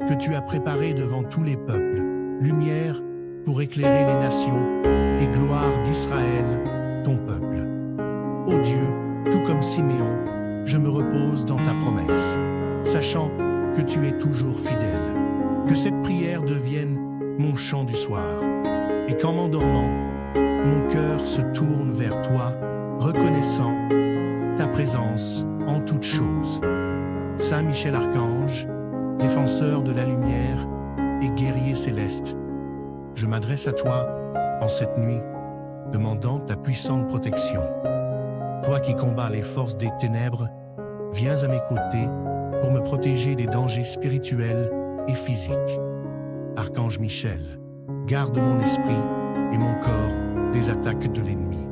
que tu as préparé devant tous les peuples, lumière pour éclairer les nations et gloire d'Israël, ton peuple. Ô Dieu, tout comme Siméon, je me repose dans ta promesse, sachant que tu es toujours fidèle. Que cette prière devienne mon chant du soir, et qu'en m'endormant, mon cœur se tourne vers toi, reconnaissant ta présence en toutes choses. Saint Michel Archange, défenseur de la lumière et guerrier céleste, je m'adresse à toi en cette nuit, demandant ta puissante protection. Toi qui combats les forces des ténèbres, viens à mes côtés pour me protéger des dangers spirituels et physiques. Archange Michel, garde mon esprit et mon corps des attaques de l'ennemi.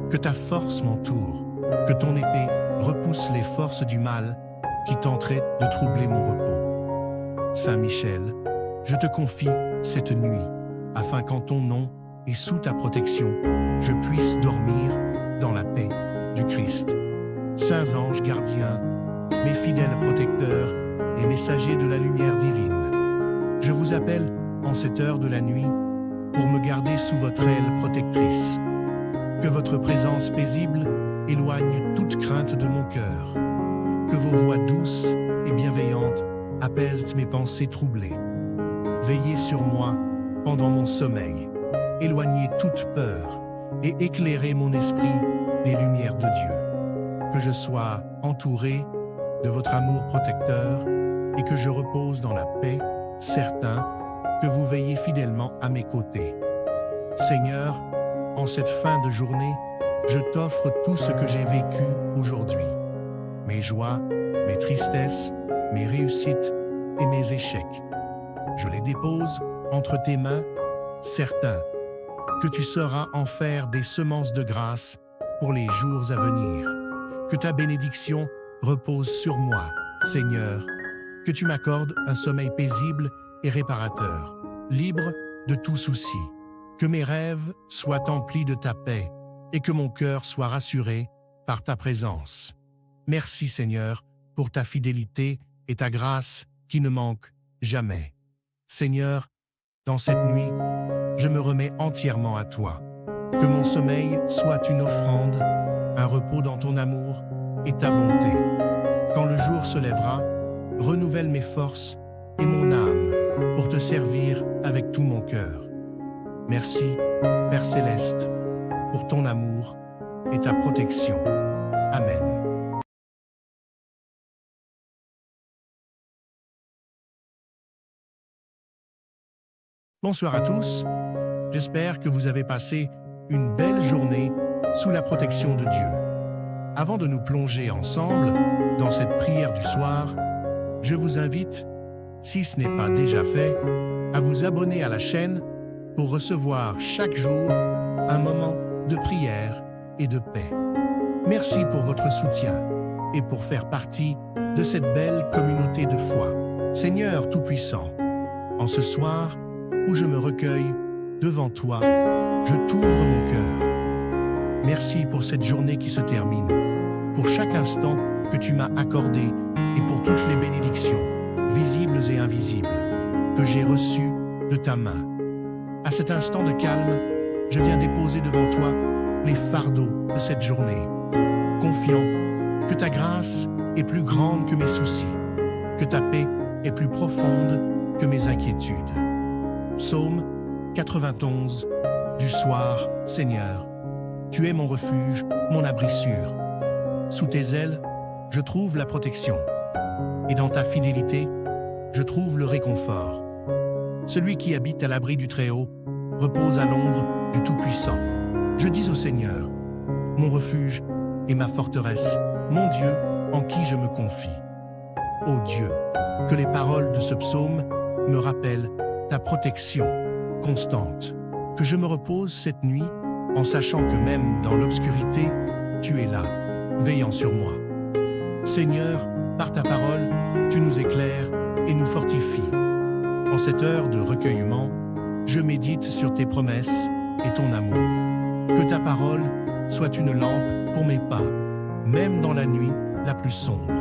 Que ta force m'entoure, que ton épée repousse les forces du mal qui tenteraient de troubler mon repos. Saint Michel, je te confie cette nuit, afin qu'en ton nom et sous ta protection, je puisse dormir dans la paix du Christ. Saints anges gardiens, mes fidèles protecteurs et messagers de la lumière divine, je vous appelle en cette heure de la nuit pour me garder sous votre aile protectrice. Que votre présence paisible éloigne toute crainte de mon cœur. Que vos voix douces et bienveillantes apaisent mes pensées troublées. Veillez sur moi pendant mon sommeil, éloignez toute peur et éclairez mon esprit des lumières de Dieu. Que je sois entouré de votre amour protecteur et que je repose dans la paix, certain que vous veillez fidèlement à mes côtés. Seigneur, en cette fin de journée, je t'offre tout ce que j'ai vécu aujourd'hui. Mes joies, mes tristesses, mes réussites et mes échecs. Je les dépose entre tes mains, certain que tu sauras en faire des semences de grâce pour les jours à venir. Que ta bénédiction repose sur moi, Seigneur, que tu m'accordes un sommeil paisible et réparateur, libre de tout souci. Que mes rêves soient emplis de ta paix et que mon cœur soit rassuré par ta présence. Merci Seigneur pour ta fidélité et ta grâce qui ne manquent jamais. Seigneur, dans cette nuit, je me remets entièrement à toi. Que mon sommeil soit une offrande, un repos dans ton amour et ta bonté. Quand le jour se lèvera, renouvelle mes forces et mon âme pour te servir avec tout mon cœur. Merci, Père Céleste, pour ton amour et ta protection. Amen. Bonsoir à tous, j'espère que vous avez passé une belle journée sous la protection de Dieu. Avant de nous plonger ensemble dans cette prière du soir, je vous invite, si ce n'est pas déjà fait, à vous abonner à la chaîne pour recevoir chaque jour un moment de prière et de paix. Merci pour votre soutien et pour faire partie de cette belle communauté de foi. Seigneur Tout-Puissant, en ce soir où je me recueille devant toi, je t'ouvre mon cœur. Merci pour cette journée qui se termine, pour chaque instant que tu m'as accordé et pour toutes les bénédictions, visibles et invisibles, que j'ai reçues de ta main. À cet instant de calme, je viens déposer devant toi les fardeaux de cette journée, confiant que ta grâce est plus grande que mes soucis, que ta paix est plus profonde que mes inquiétudes. Psaume 91. Du soir, Seigneur, tu es mon refuge, mon abri sûr. Sous tes ailes, je trouve la protection, et dans ta fidélité, je trouve le réconfort. Celui qui habite à l'abri du Très-Haut repose à l'ombre du Tout-Puissant. Je dis au Seigneur, mon refuge et ma forteresse, mon Dieu en qui je me confie. Ô Dieu, que les paroles de ce psaume me rappellent ta protection constante, que je me repose cette nuit en sachant que même dans l'obscurité, tu es là, veillant sur moi. Seigneur, par ta parole, tu nous éclaires et nous fortifies. En cette heure de recueillement, je médite sur tes promesses et ton amour. Que ta parole soit une lampe pour mes pas, même dans la nuit la plus sombre.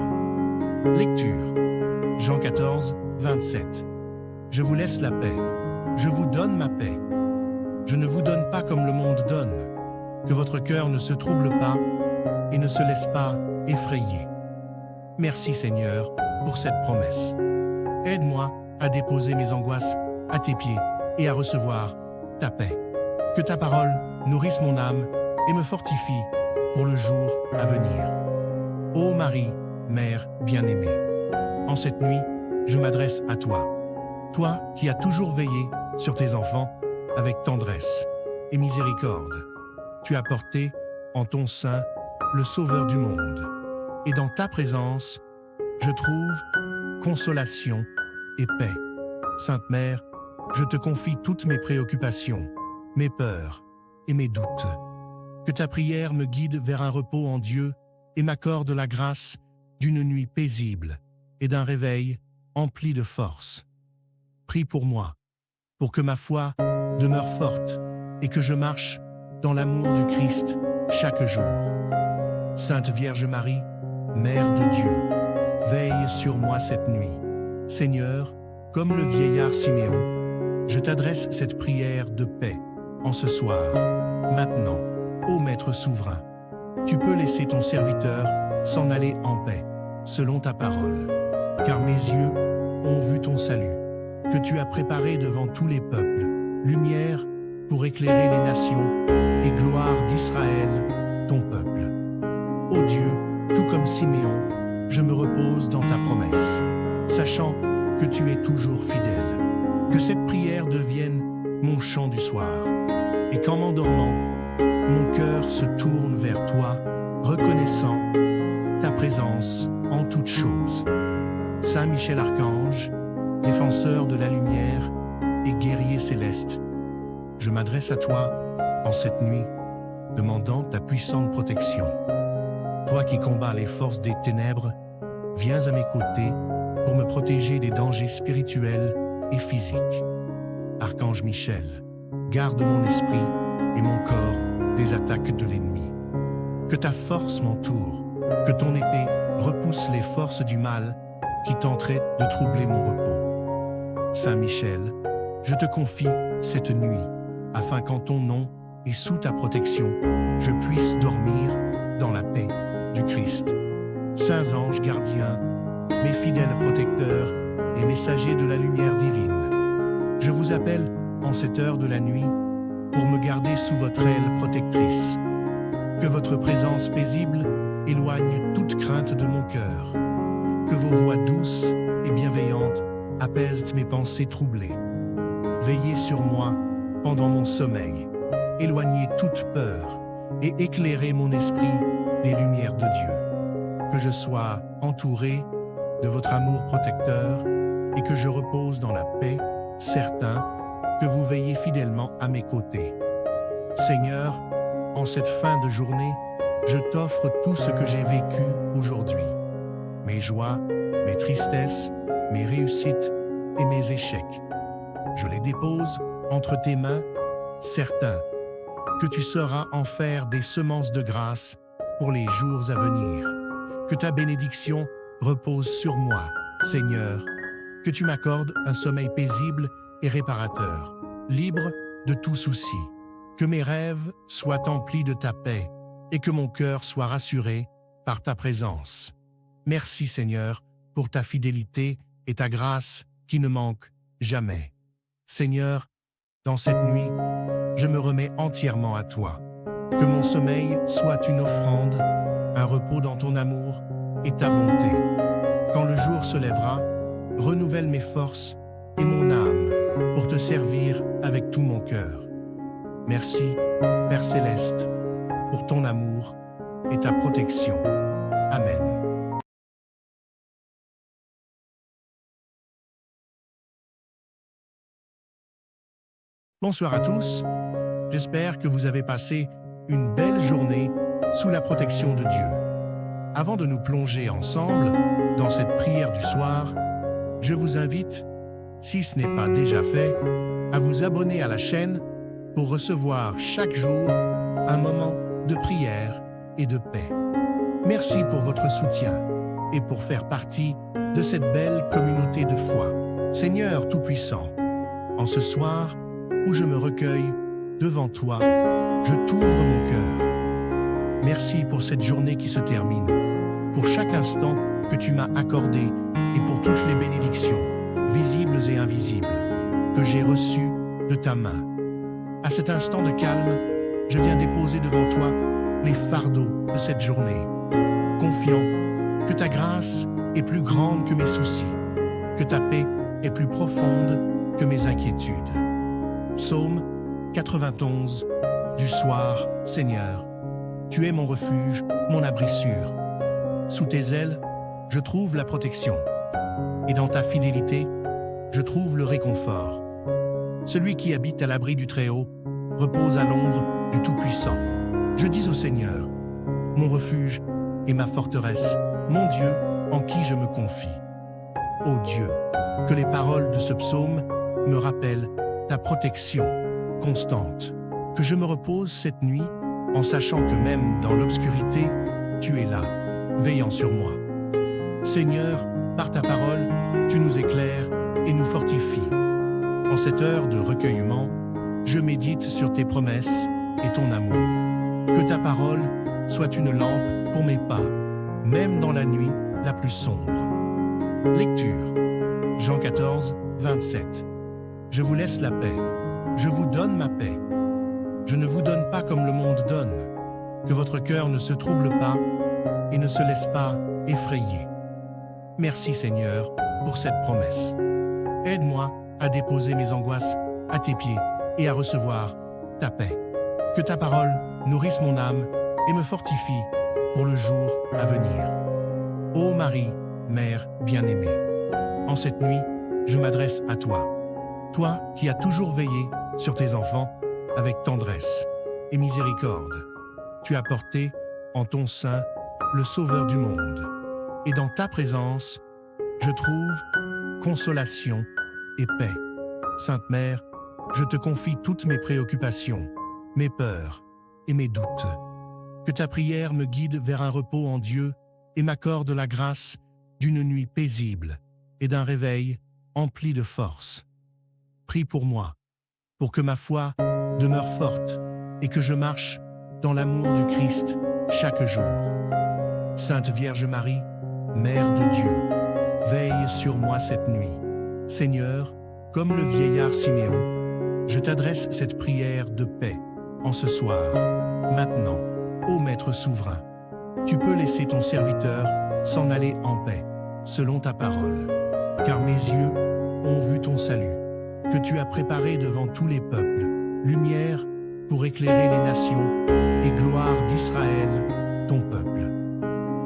Lecture. Jean 14, 27. Je vous laisse la paix. Je vous donne ma paix. Je ne vous donne pas comme le monde donne. Que votre cœur ne se trouble pas et ne se laisse pas effrayer. Merci Seigneur pour cette promesse. Aide-moi à déposer mes angoisses à tes pieds et à recevoir ta paix. Que ta parole nourrisse mon âme et me fortifie pour le jour à venir. Ô Marie, Mère bien-aimée, en cette nuit, je m'adresse à toi. Toi qui as toujours veillé sur tes enfants avec tendresse et miséricorde. Tu as porté en ton sein le Sauveur du monde. Et dans ta présence, je trouve consolation et paix. Sainte Mère, je te confie toutes mes préoccupations, mes peurs et mes doutes. Que ta prière me guide vers un repos en Dieu et m'accorde la grâce d'une nuit paisible et d'un réveil empli de force. Prie pour moi, pour que ma foi demeure forte et que je marche dans l'amour du Christ chaque jour. Sainte Vierge Marie, Mère de Dieu, veille sur moi cette nuit. Seigneur, comme le vieillard Siméon, je t'adresse cette prière de paix en ce soir. Maintenant, ô Maître souverain, tu peux laisser ton serviteur s'en aller en paix, selon ta parole. Car mes yeux ont vu ton salut, que tu as préparé devant tous les peuples, lumière pour éclairer les nations et gloire d'Israël, ton peuple. Ô Dieu, tout comme Siméon, je me repose dans ta promesse, sachant que tu es toujours fidèle. Que cette prière devienne mon chant du soir, et qu'en m'endormant, mon cœur se tourne vers toi, reconnaissant ta présence en toutes choses. Saint Michel Archange, défenseur de la lumière et guerrier céleste, je m'adresse à toi en cette nuit, demandant ta puissante protection. Toi qui combats les forces des ténèbres, viens à mes côtés pour me protéger des dangers spirituels et physiques. Archange Michel, garde mon esprit et mon corps des attaques de l'ennemi. Que ta force m'entoure, que ton épée repousse les forces du mal qui tenteraient de troubler mon repos. Saint Michel, je te confie cette nuit, afin qu'en ton nom et sous ta protection, je puisse dormir dans la paix du Christ. Saints anges gardiens, mes fidèles protecteurs et messagers de la lumière divine, je vous appelle en cette heure de la nuit pour me garder sous votre aile protectrice. Que votre présence paisible éloigne toute crainte de mon cœur. Que vos voix douces et bienveillantes apaisent mes pensées troublées. Veillez sur moi pendant mon sommeil, éloignez toute peur et éclairez mon esprit des lumières de Dieu. Que je sois entouré de votre amour protecteur et que je repose dans la paix, certain que vous veillez fidèlement à mes côtés. Seigneur, en cette fin de journée, je t'offre tout ce que j'ai vécu aujourd'hui. Mes joies, mes tristesses, mes réussites et mes échecs. Je les dépose entre tes mains, certain que tu sauras en faire des semences de grâce pour les jours à venir. Que ta bénédiction repose sur moi, Seigneur, que tu m'accordes un sommeil paisible et réparateur, libre de tout souci. Que mes rêves soient emplis de ta paix et que mon cœur soit rassuré par ta présence. Merci Seigneur pour ta fidélité et ta grâce qui ne manquent jamais. Seigneur, dans cette nuit, je me remets entièrement à toi. Que mon sommeil soit une offrande, un repos dans ton amour et ta bonté. Quand le jour se lèvera, renouvelle mes forces et mon âme pour te servir avec tout mon cœur. Merci, Père Céleste, pour ton amour et ta protection. Amen. Bonsoir à tous, j'espère que vous avez passé une belle journée sous la protection de Dieu. Avant de nous plonger ensemble dans cette prière du soir, je vous invite, si ce n'est pas déjà fait, à vous abonner à la chaîne pour recevoir chaque jour un moment de prière et de paix. Merci pour votre soutien et pour faire partie de cette belle communauté de foi. Seigneur Tout-Puissant, en ce soir où je me recueille devant toi, je t'ouvre mon cœur. Merci pour cette journée qui se termine, pour chaque instant que tu m'as accordé et pour toutes les bénédictions, visibles et invisibles, que j'ai reçues de ta main. À cet instant de calme, je viens déposer devant toi les fardeaux de cette journée, confiant que ta grâce est plus grande que mes soucis, que ta paix est plus profonde que mes inquiétudes. Psaume 91 du soir, Seigneur, tu es mon refuge, mon abri sûr. Sous tes ailes, je trouve la protection, et dans ta fidélité, je trouve le réconfort. Celui qui habite à l'abri du Très-Haut repose à l'ombre du Tout-Puissant. Je dis au Seigneur, mon refuge et ma forteresse, mon Dieu en qui je me confie. Ô Dieu, que les paroles de ce psaume me rappellent ta protection constante, que je me repose cette nuit en sachant que même dans l'obscurité, tu es là, veillant sur moi. Seigneur, par ta parole, tu nous éclaires et nous fortifies. En cette heure de recueillement, je médite sur tes promesses et ton amour. Que ta parole soit une lampe pour mes pas, même dans la nuit la plus sombre. Lecture. Jean 14, 27. Je vous laisse la paix. Je vous donne ma paix. Je ne vous donne pas comme le monde donne. Que votre cœur ne se trouble pas et ne se laisse pas effrayer. Merci Seigneur pour cette promesse. Aide-moi à déposer mes angoisses à tes pieds et à recevoir ta paix. Que ta parole nourrisse mon âme et me fortifie pour le jour à venir. Ô Marie, Mère bien-aimée, en cette nuit, je m'adresse à toi. Toi qui as toujours veillé sur tes enfants avec tendresse et miséricorde. Tu as porté en ton sein le Sauveur du monde. Et dans ta présence, je trouve consolation et paix. Sainte Mère, je te confie toutes mes préoccupations, mes peurs et mes doutes. Que ta prière me guide vers un repos en Dieu et m'accorde la grâce d'une nuit paisible et d'un réveil empli de force. Prie pour moi, pour que ma foi demeure forte et que je marche dans l'amour du Christ chaque jour. Sainte Vierge Marie, Mère de Dieu, veille sur moi cette nuit. Seigneur, comme le vieillard Siméon, je t'adresse cette prière de paix en ce soir. Maintenant, ô Maître souverain, tu peux laisser ton serviteur s'en aller en paix, selon ta parole, car mes yeux ont vu ton salut, que tu as préparé devant tous les peuples, lumière pour éclairer les nations et gloire d'Israël, ton peuple.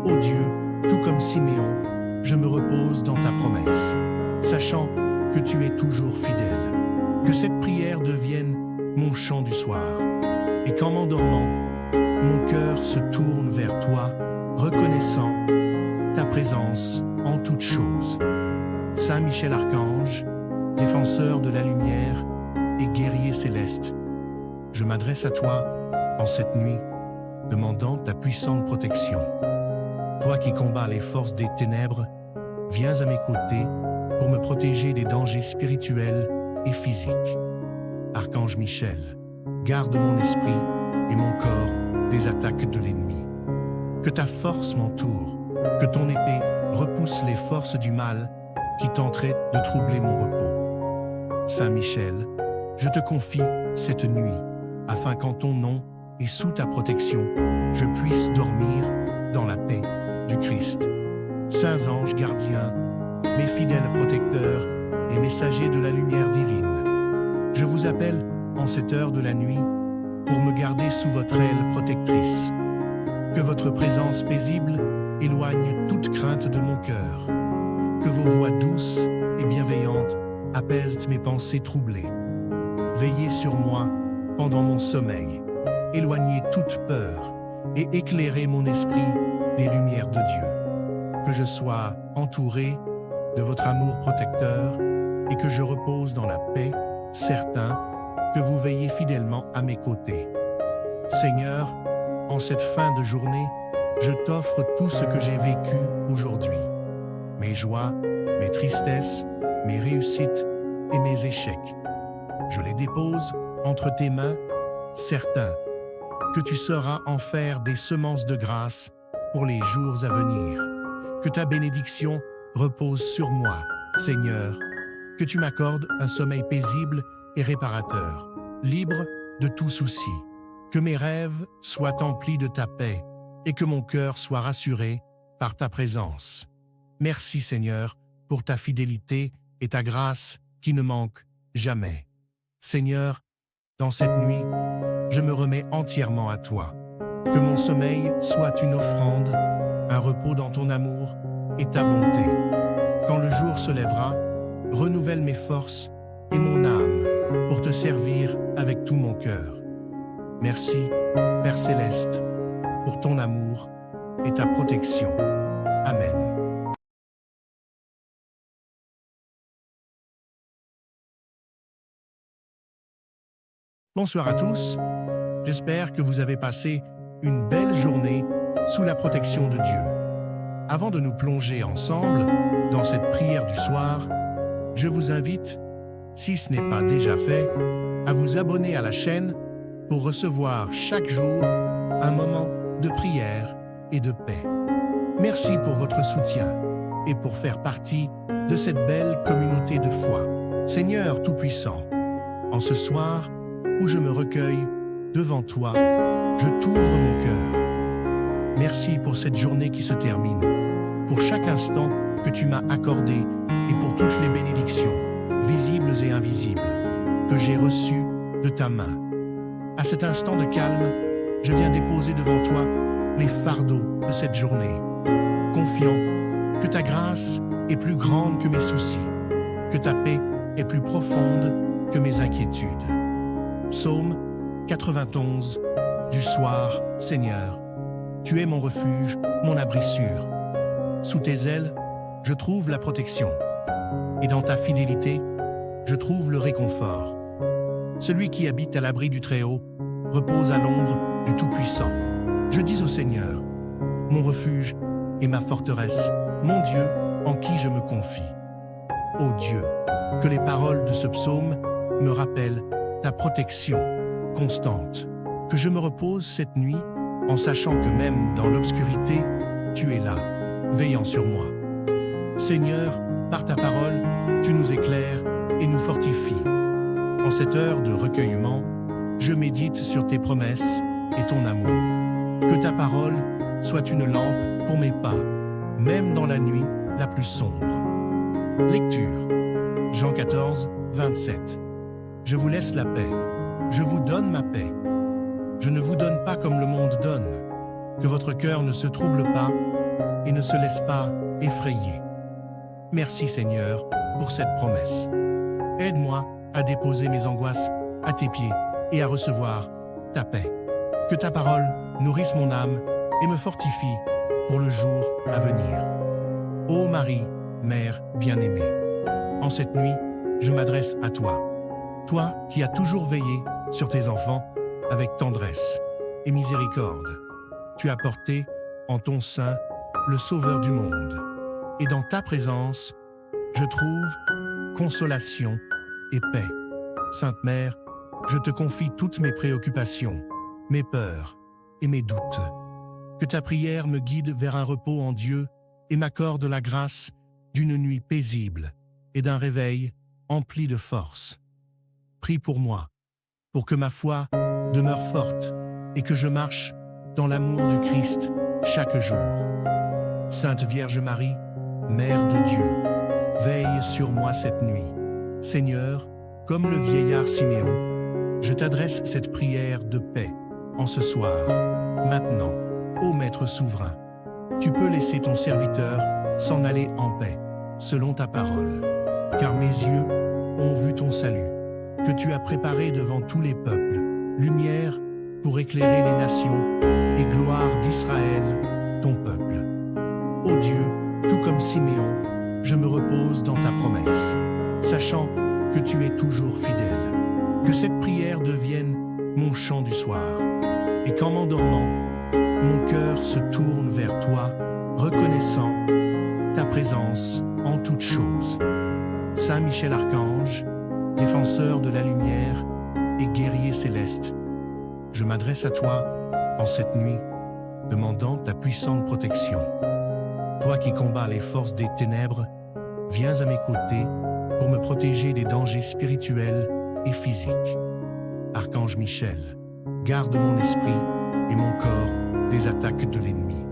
Ô Dieu, tout comme Siméon, je me repose dans ta promesse, sachant que tu es toujours fidèle. Que cette prière devienne mon chant du soir, et qu'en m'endormant, mon cœur se tourne vers toi, reconnaissant ta présence en toutes choses. Saint Michel Archange, défenseur de la lumière et guerrier céleste, je m'adresse à toi en cette nuit, demandant ta puissante protection. Toi qui combats les forces des ténèbres, viens à mes côtés pour me protéger des dangers spirituels et physiques. Archange Michel, garde mon esprit et mon corps des attaques de l'ennemi. Que ta force m'entoure que ton épée repousse les forces du mal qui tenteraient de troubler mon repos. Saint Michel, je te confie cette nuit, afin qu'en ton nom et sous ta protection, je puisse dormir dans la paix du Christ. Saints anges gardiens, mes fidèles protecteurs et messagers de la lumière divine, je vous appelle en cette heure de la nuit pour me garder sous votre aile protectrice. Que votre présence paisible éloigne toute crainte de mon cœur. Que vos voix douces et bienveillantes apaisent mes pensées troublées. Veillez sur moi pendant mon sommeil. Éloignez toute peur et éclairez mon esprit des lumières de Dieu. Que je sois entouré de votre amour protecteur et que je repose dans la paix, certain que vous veillez fidèlement à mes côtés. Seigneur, en cette fin de journée, je t'offre tout ce que j'ai vécu aujourd'hui. Mes joies, mes tristesses, mes réussites et mes échecs. Je les dépose entre tes mains, certain que tu sauras en faire des semences de grâce pour les jours à venir. Que ta bénédiction repose sur moi, Seigneur, que tu m'accordes un sommeil paisible et réparateur, libre de tout souci. Que mes rêves soient emplis de ta paix et que mon cœur soit rassuré par ta présence. Merci Seigneur pour ta fidélité et ta grâce qui ne manquent jamais. Seigneur, dans cette nuit, je me remets entièrement à toi. Que mon sommeil soit une offrande, un repos dans ton amour et ta bonté. Quand le jour se lèvera, renouvelle mes forces et mon âme pour te servir avec tout mon cœur. Merci, Père Céleste, pour ton amour et ta protection. Amen. Bonsoir à tous. J'espère que vous avez passé une belle journée sous la protection de Dieu. Avant de nous plonger ensemble dans cette prière du soir, je vous invite, si ce n'est pas déjà fait, à vous abonner à la chaîne pour recevoir chaque jour un moment de prière et de paix. Merci pour votre soutien et pour faire partie de cette belle communauté de foi. Seigneur Tout-Puissant, en ce soir où je me recueille devant toi, je t'ouvre mon cœur. Merci pour cette journée qui se termine, pour chaque instant que tu m'as accordé et pour toutes les bénédictions, visibles et invisibles, que j'ai reçues de ta main. À cet instant de calme, je viens déposer devant toi les fardeaux de cette journée, confiant que ta grâce est plus grande que mes soucis, que ta paix est plus profonde que mes inquiétudes. Psaume 91 du soir, Seigneur, tu es mon refuge, mon abri sûr. Sous tes ailes, je trouve la protection, et dans ta fidélité, je trouve le réconfort. Celui qui habite à l'abri du Très-Haut repose à l'ombre du Tout-Puissant. Je dis au Seigneur, mon refuge et ma forteresse, mon Dieu en qui je me confie. Ô Dieu, que les paroles de ce psaume me rappellent ta protection constante, que je me repose cette nuit en sachant que même dans l'obscurité, tu es là, veillant sur moi. Seigneur, par ta parole, tu nous éclaires et nous fortifies. En cette heure de recueillement, je médite sur tes promesses et ton amour. Que ta parole soit une lampe pour mes pas, même dans la nuit la plus sombre. Lecture. Jean 14, 27. Je vous laisse la paix. Je vous donne ma paix. Je ne vous donne pas comme le monde donne. Que votre cœur ne se trouble pas et ne se laisse pas effrayer. Merci Seigneur pour cette promesse. Aide-moi à déposer mes angoisses à tes pieds et à recevoir ta paix. Que ta parole nourrisse mon âme et me fortifie pour le jour à venir. Ô Marie, Mère bien-aimée, en cette nuit, je m'adresse à toi. Toi qui as toujours veillé sur tes enfants avec tendresse et miséricorde. Tu as porté en ton sein le Sauveur du monde. Et dans ta présence, je trouve consolation et paix. Sainte Mère, je te confie toutes mes préoccupations, mes peurs et mes doutes. Que ta prière me guide vers un repos en Dieu et m'accorde la grâce d'une nuit paisible et d'un réveil empli de force. Prie pour moi, pour que ma foi demeure forte et que je marche dans l'amour du Christ chaque jour. Sainte Vierge Marie, Mère de Dieu, veille sur moi cette nuit. Seigneur, comme le vieillard Siméon, je t'adresse cette prière de paix en ce soir. Maintenant, ô Maître souverain, tu peux laisser ton serviteur s'en aller en paix, selon ta parole, car mes yeux ont vu ton salut, que tu as préparé devant tous les peuples, lumière pour éclairer les nations et gloire d'Israël, ton peuple. Ô Dieu, tout comme Siméon, je me repose dans ta promesse, sachant que tu es toujours fidèle. Que cette prière devienne mon chant du soir, et qu'en m'endormant, mon cœur se tourne vers toi, reconnaissant ta présence en toutes choses. Saint Michel Archange, défenseur de la lumière et guerrier céleste, je m'adresse à toi en cette nuit, demandant ta puissante protection. Toi qui combats les forces des ténèbres, viens à mes côtés pour me protéger des dangers spirituels et physiques. Archange Michel, garde mon esprit et mon corps des attaques de l'ennemi.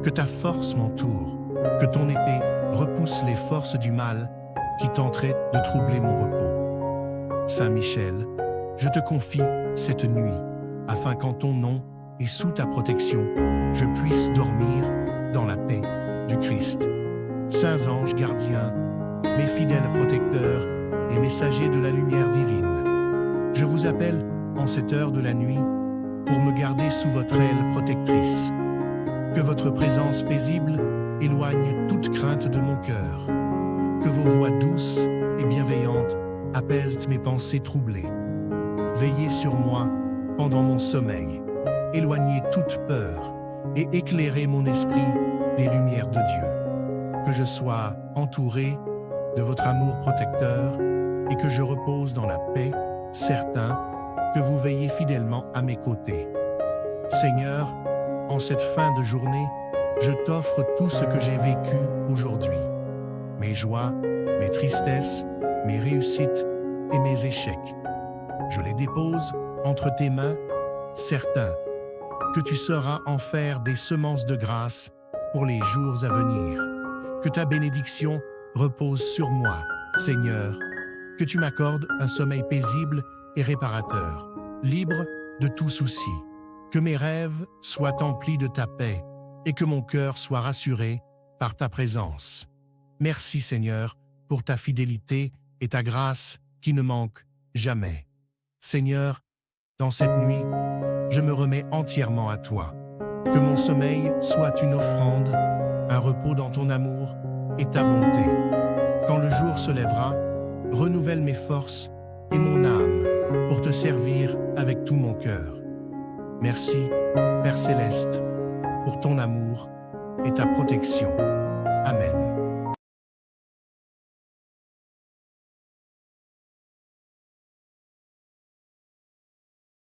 Que ta force m'entoure, que ton épée repousse les forces du mal qui tenteraient de troubler mon repos. Saint Michel, je te confie cette nuit, afin qu'en ton nom et sous ta protection, je puisse dormir dans la paix du Christ. Saints anges gardiens, mes fidèles protecteurs et messagers de la lumière divine, je vous appelle en cette heure de la nuit pour me garder sous votre aile protectrice. Que votre présence paisible éloigne toute crainte de mon cœur. Que vos voix douces et bienveillantes apaisent mes pensées troublées. Veillez sur moi pendant mon sommeil, éloignez toute peur et éclairez mon esprit des lumières de Dieu. Que je sois entouré de votre amour protecteur et que je repose dans la paix, certain que vous veillez fidèlement à mes côtés. Seigneur, en cette fin de journée, je t'offre tout ce que j'ai vécu aujourd'hui. Mes joies, mes tristesses, mes réussites et mes échecs. Je les dépose entre tes mains, certain que tu sauras en faire des semences de grâce pour les jours à venir. Que ta bénédiction repose sur moi, Seigneur, que tu m'accordes un sommeil paisible et réparateur, libre de tout souci. Que mes rêves soient emplis de ta paix et que mon cœur soit rassuré par ta présence. Merci Seigneur pour ta fidélité et ta grâce qui ne manquent jamais. Seigneur, dans cette nuit, je me remets entièrement à toi. Que mon sommeil soit une offrande, un repos dans ton amour et ta bonté. Quand le jour se lèvera, renouvelle mes forces et mon âme pour te servir avec tout mon cœur. Merci, Père Céleste, pour ton amour et ta protection.